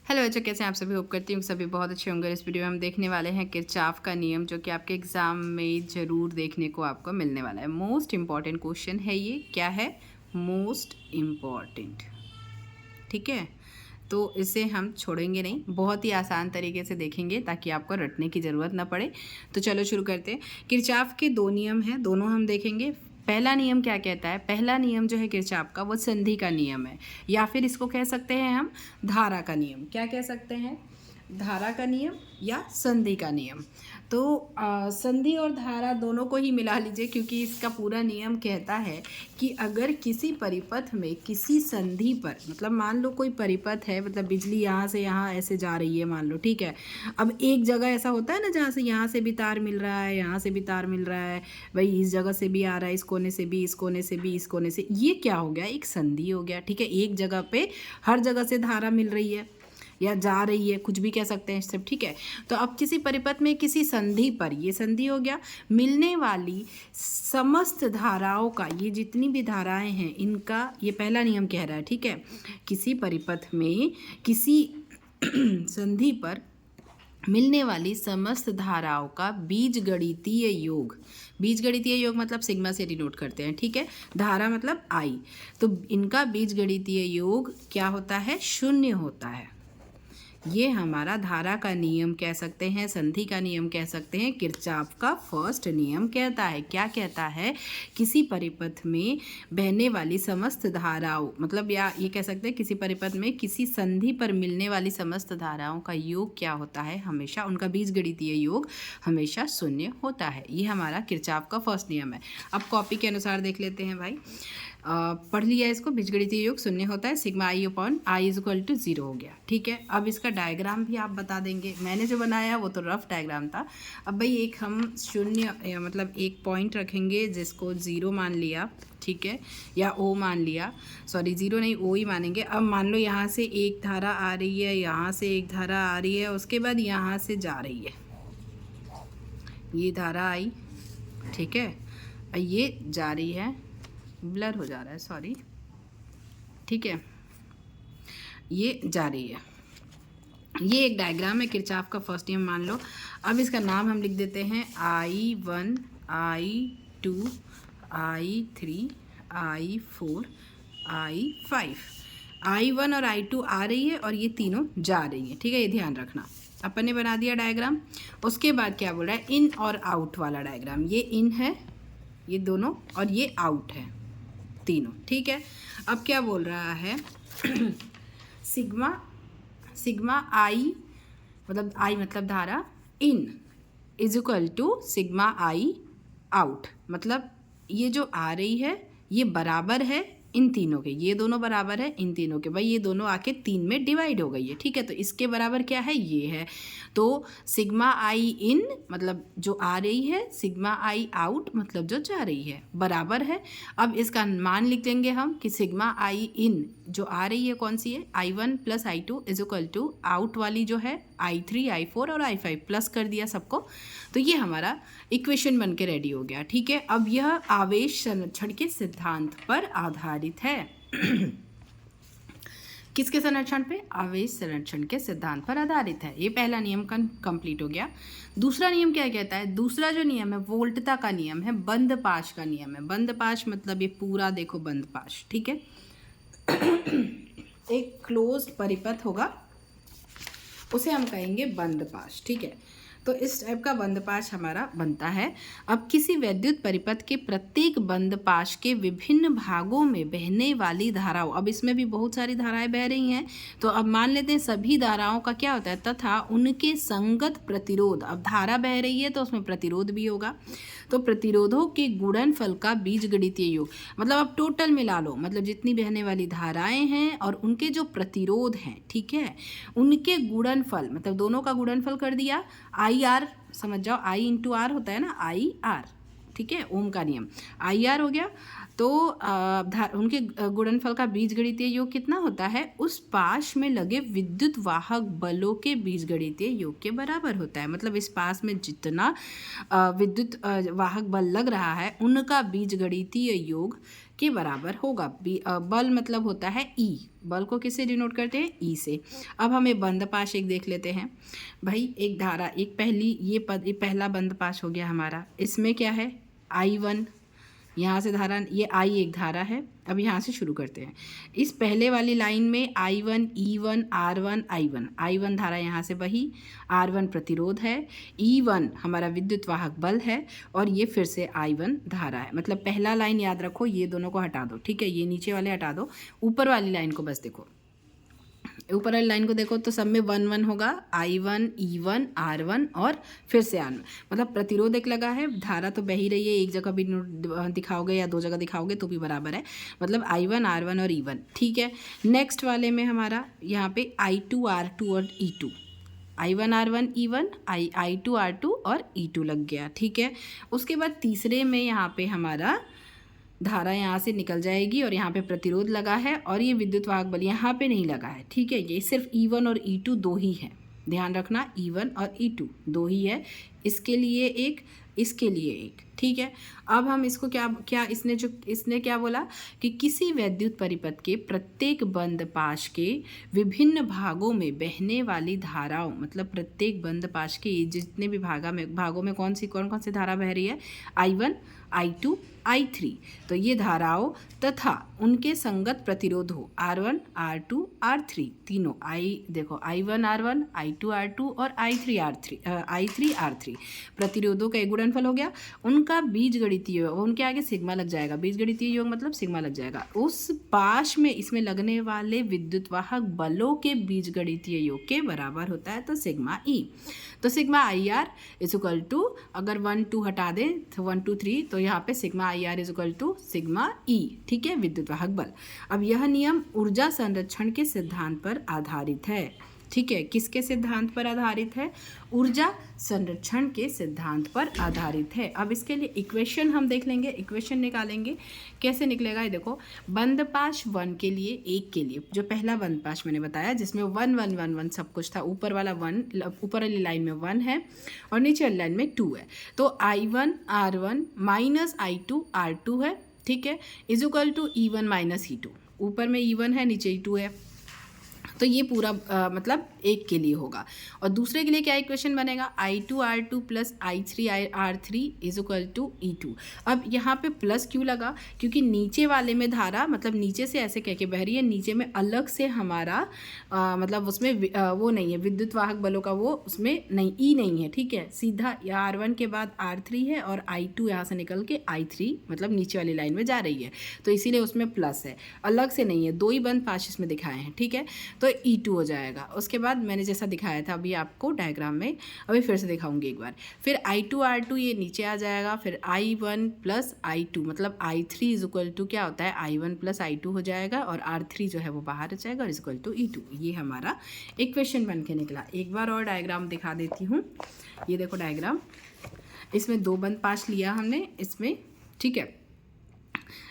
Hello बच्चों, कैसे हैं आप सभी। होप करती हूँ सभी बहुत अच्छे होंगे। इस वीडियो में हम देखने वाले हैं किरचॉफ का नियम, जो कि आपके एग्ज़ाम में ज़रूर देखने को आपको मिलने वाला है। मोस्ट इम्पॉर्टेंट क्वेश्चन है ये। क्या है? Most important. ठीक है, तो इसे हम छोड़ेंगे नहीं, बहुत ही आसान तरीके से देखेंगे ताकि आपको रटने की ज़रूरत ना पड़े। तो चलो शुरू करते हैं। किरचॉफ के दो नियम हैं, दोनों हम देखेंगे। पहला नियम क्या कहता है? पहला नियम जो है किरचॉफ का, वो संधि का नियम है, या फिर इसको कह सकते हैं हम धारा का नियम। क्या कह सकते हैं? धारा का नियम या संधि का नियम। तो संधि और धारा दोनों को ही मिला लीजिए, क्योंकि इसका पूरा नियम कहता है कि अगर किसी परिपथ में किसी संधि पर, मतलब मान लो कोई परिपथ है, मतलब बिजली यहाँ से यहाँ ऐसे जा रही है, मान लो, ठीक है। अब एक जगह ऐसा होता है ना, जहाँ से यहाँ से भी तार मिल रहा है, यहाँ से भी तार मिल रहा है, भाई इस जगह से भी आ रहा है, इस कोने से भी, इस कोने से भी, इस कोने से। ये क्या हो गया? एक संधि हो गया। ठीक है, एक जगह पे हर जगह से धारा मिल रही है या जा रही है, कुछ भी कह सकते हैं सब। ठीक है, तो अब किसी परिपथ में किसी संधि पर, ये संधि हो गया, मिलने वाली समस्त धाराओं का, ये जितनी भी धाराएं हैं इनका, ये पहला नियम कह रहा है। ठीक है, किसी परिपथ में किसी संधि पर मिलने वाली समस्त धाराओं का बीजगणितीय योग, बीजगणितीय योग मतलब सिग्मा से डिनोट करते हैं। ठीक है, धारा मतलब आई, तो इनका बीजगणितीय योग क्या होता है? शून्य होता है। ये हमारा धारा का नियम कह सकते हैं, संधि का नियम कह सकते हैं। किरचॉफ का फर्स्ट नियम कहता है, क्या कहता है? किसी परिपथ में बहने वाली समस्त धाराओं, मतलब या ये कह सकते हैं किसी परिपथ में किसी संधि पर मिलने वाली समस्त धाराओं का योग क्या होता है? हमेशा उनका बीजगणितीय योग हमेशा शून्य होता है। ये हमारा किरचॉफ का फर्स्ट नियम है। अब कॉपी के अनुसार देख लेते हैं भाई। पढ़ लिया इसको। बीजगणितीय योग शून्य होता है, sigma I upon I is equal to 0 हो गया। ठीक है, अब इसका डायग्राम भी आप बता देंगे। मैंने जो बनाया वो तो रफ डायग्राम था। अब भाई एक हम शून्य मतलब एक पॉइंट रखेंगे जिसको 0 मान लिया, ठीक है, या ओ मान लिया, सॉरी 0 नहीं ओ ही मानेंगे। अब मान लो यहाँ से एक धारा आ रही है, यहाँ से एक धारा आ रही है, उसके बाद यहाँ से जा रही है, ये धारा आई, ठीक है, ये जा रही है, ब्लर हो जा रहा है, सॉरी, ठीक है, ये जा रही है। ये एक डायग्राम है किरचॉफ का फर्स्ट नियम मान लो। अब इसका नाम हम लिख देते हैं I1, I2, I3, I4, I5। I1 और I2 आ रही है और ये तीनों जा रही है। ठीक है, ये ध्यान रखना। अपन ने बना दिया डायग्राम। उसके बाद क्या बोल रहा है? इन और आउट वाला डायग्राम। ये इन है, ये दोनों, और ये आउट है, तीनों। ठीक है, अब क्या बोल रहा है? सिग्मा आई, मतलब आई मतलब धारा, in is equal to sigma I out, मतलब ये जो आ रही है ये बराबर है इन तीनों के, ये दोनों बराबर है इन तीनों के। भाई ये दोनों आके 3 में डिवाइड हो गई है। ठीक है, तो इसके बराबर क्या है? ये है। तो सिग्मा आई इन मतलब जो आ रही है, सिग्मा आई आउट मतलब जो जा रही है, बराबर है। अब इसका मान लिख देंगे हम कि सिग्मा आई इन जो आ रही है कौन सी है? I1 plus I2 is equal to out वाली जो है I3, I4 और I5, प्लस कर दिया सबको। तो ये हमारा इक्वेशन बन के रेडी हो गया। ठीक है, अब यह आवेश संरक्षण के सिद्धांत पर आधारित है। किसके संरक्षण पे? आवेश संरक्षण के सिद्धांत पर आधारित है। ये पहला नियम कंप्लीट हो गया। दूसरा नियम क्या कहता है? दूसरा जो नियम है वोल्टता का नियम है, बंद पाश का नियम है। बंद पाश मतलब ये पूरा देखो बंद पाश। ठीक है, एक क्लोज्ड परिपथ होगा, उसे हम कहेंगे बंद पाश। ठीक है, तो इस टाइप का बंद पाश हमारा बनता है। अब किसी वैद्युत परिपथ के प्रत्येक बंद पाश के विभिन्न भागों में बहने वाली धाराओं, अब इसमें भी बहुत सारी धाराएं बह रही हैं, तो अब मान लेते हैं सभी धाराओं का क्या होता है? तथा उनके संगत प्रतिरोध। अब धारा बह रही है तो उसमें प्रतिरोध भी होगा, तो प्रतिरोधों के गुणनफल का बीजगणितीय योग, मतलब अब टोटल मिला लो, मतलब जितनी बहने वाली धाराएं हैं और उनके जो प्रतिरोध हैं, ठीक है, उनके गुणनफल, मतलब दोनों का गुणनफल कर दिया। आई आर, समझ जाओ, आई इंटू आर होता है ना, आई आर। ठीक है, ओम का नियम, आई आर हो गया। तो उनके गुणनफल का बीजगणितीय योग कितना होता है? उस पाश में लगे विद्युत वाहक बलों के बीजगणितीय योग के बराबर होता है। मतलब इस पाश में जितना विद्युत वाहक बल लग रहा है उनका बीजगणितीय योग के बराबर होगा। बल मतलब होता है ई, बल को किससे डिनोट करते हैं, ई से। अब हमें बंद पाश एक देख लेते हैं भाई। एक धारा, एक पहली ये पहला बंद पाश हो गया हमारा। इसमें क्या है, I1, यहाँ से धारा, ये I एक धारा है। अब यहाँ से शुरू करते हैं। इस पहले वाली लाइन में I1, E1, R1, I1 धारा यहाँ से बही, R1 प्रतिरोध है, E1 हमारा विद्युत वाहक बल है, और ये फिर से I1 धारा है। मतलब पहला लाइन याद रखो, ये दोनों को हटा दो, ठीक है, ये नीचे वाले हटा दो, ऊपर वाली लाइन को बस देखो। ऊपर वाली लाइन को देखो तो सब में 1 1 होगा, I1, E1, R1 और फिर से R1। मतलब प्रतिरोध एक लगा है, धारा तो बह ही रही है, एक जगह भी दिखाओगे या दो जगह दिखाओगे तो भी बराबर है। मतलब I1, R1 और E1, ठीक है। नेक्स्ट वाले में हमारा यहाँ पे I2, R2 और E2, I1, R1, E1, I2, R2 और E2 लग गया, ठीक है। उसके बाद तीसरे में यहाँ पे हमारा धारा यहाँ से निकल जाएगी और यहाँ पे प्रतिरोध लगा है और ये विद्युत वाहक बल यहाँ पे नहीं लगा है, ठीक है। ये सिर्फ E1 और E2 दो ही है, ध्यान रखना, E1 और E2 दो ही है, इसके लिए एक, इसके लिए एक, ठीक है। अब हम इसको क्या इसने क्या बोला कि किसी वैद्युत परिपथ के प्रत्येक बंद पाश के विभिन्न भागों में बहने वाली धाराओं, मतलब प्रत्येक बंद पाश के जितने भी भागों में कौन सी धारा बह रही है, I1, I2, I3, तो ये धाराओं तथा उनके संगत प्रतिरोध हो R1, R2, R3 तीनों, देखो I1, R1, I2, R2 और I3, R3 प्रतिरोधों का एक गुणनफल हो गया। उनका बीजगणितीय योग, उनके आगे सिग्मा लग जाएगा, बीजगणितीय योग मतलब सिग्मा लग जाएगा। उस पाश में इसमें लगने वाले विद्युत वाहक बलों के बीजगणितीय योग के बराबर होता है, तो सिग्मा ई। तो sigma IR is equal to, अगर 1 2 हटा दें तो 1 2 3, तो यहाँ पे sigma IR is equal to sigma E, ठीक है, विद्युत वाहक बल। अब यह नियम ऊर्जा संरक्षण के सिद्धांत पर आधारित है, ठीक है। किसके सिद्धांत पर आधारित है, ऊर्जा संरक्षण के सिद्धांत पर आधारित है। अब इसके लिए इक्वेशन हम देख लेंगे, इक्वेशन निकालेंगे, कैसे निकलेगा ये देखो। बंद पाश 1 के लिए, 1 के लिए, जो पहला बंद पाश मैंने बताया जिसमें 1 1 1 1 सब कुछ था, ऊपर वाली लाइन में 1 है और नीचे वाली लाइन में 2 है, तो I1 R1 minus I2 R2 है, ठीक है, is equal to E1 minus E2। ऊपर में E1 है, नीचे E2 है, तो ये पूरा मतलब 1 के लिए होगा। और दूसरे के लिए क्या इक्वेशन बनेगा, I2 R2 plus I3 R3 is equal to E2। अब यहाँ पे प्लस क्यों लगा, क्योंकि नीचे वाले में धारा, मतलब नीचे से ऐसे कह के बह रही है, नीचे में अलग से हमारा मतलब उसमें वो नहीं है, विद्युत वाहक बलों का वो उसमें नहीं, ई नहीं है, ठीक है। सीधा R1 के बाद R3 है और I2 यहाँ से निकल के I3 मतलब नीचे वाली लाइन में जा रही है, तो इसीलिए उसमें प्लस है, अलग से नहीं है, दो ही बंद पाश इसमें दिखाए हैं, ठीक है। तो E2 हो जाएगा। उसके बाद मैंने जैसा दिखाया था अभी आपको डायग्राम में, अभी फिर से दिखाऊंगी एक बार। फिर I2 R2 ये नीचे आ जाएगा, फिर I1 प्लस I2 मतलब I3 इज इक्वल टू क्या होता है, I1 प्लस I2 हो जाएगा और R3 जो है वो बाहर आ जाएगा और इज इक्वल टू E2। ये हमारा इक्वेशन बन के निकला। एक बार और डायग्राम दिखा देती हूँ, ये देखो डायग्राम, इसमें 2 बंद पाश लिया हमने इसमें, ठीक है।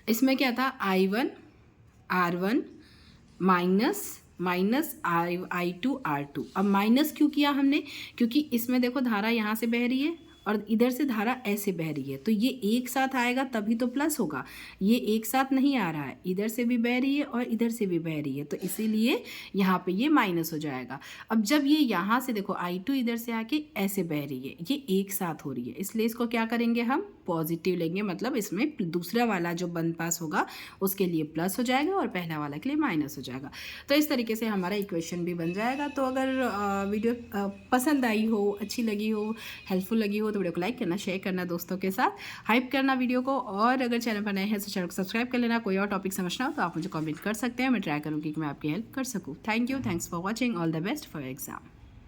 इसमें क्या था, I1 R1 minus I2 R2। अब माइनस क्यों किया हमने, क्योंकि इसमें देखो धारा यहाँ से बह रही है और इधर से धारा ऐसे बह रही है, तो ये एक साथ आएगा तभी तो प्लस होगा, ये एक साथ नहीं आ रहा है, इधर से भी बह रही है और इधर से भी बह रही है, तो इसीलिए यहाँ पे ये माइनस हो जाएगा। अब जब ये यहाँ से देखो I2 इधर से आके ऐसे बह रही है, ये एक साथ हो रही है, इसलिए इसको क्या करेंगे हम, पॉजिटिव लेंगे, मतलब इसमें दूसरा वाला जो बंद पास होगा उसके लिए प्लस हो जाएगा और पहला वाला के लिए माइनस हो जाएगा। तो इस तरीके से हमारा इक्वेशन भी बन जाएगा। तो अगर वीडियो पसंद आई हो, अच्छी लगी हो, हेल्पफुल लगी हो, तो वीडियो को लाइक करना, शेयर करना, दोस्तों के साथ हाइप करना वीडियो को, और अगर चैनल पर नए हैं तो चैनल को सब्सक्राइब कर लेना। कोई और टॉपिक समझना हो तो आप मुझे कमेंट कर सकते हैं, मैं ट्राई करूँगी कि मैं आपकी हेल्प कर सकूँ। Thank you, thanks for watching, all the best for exam.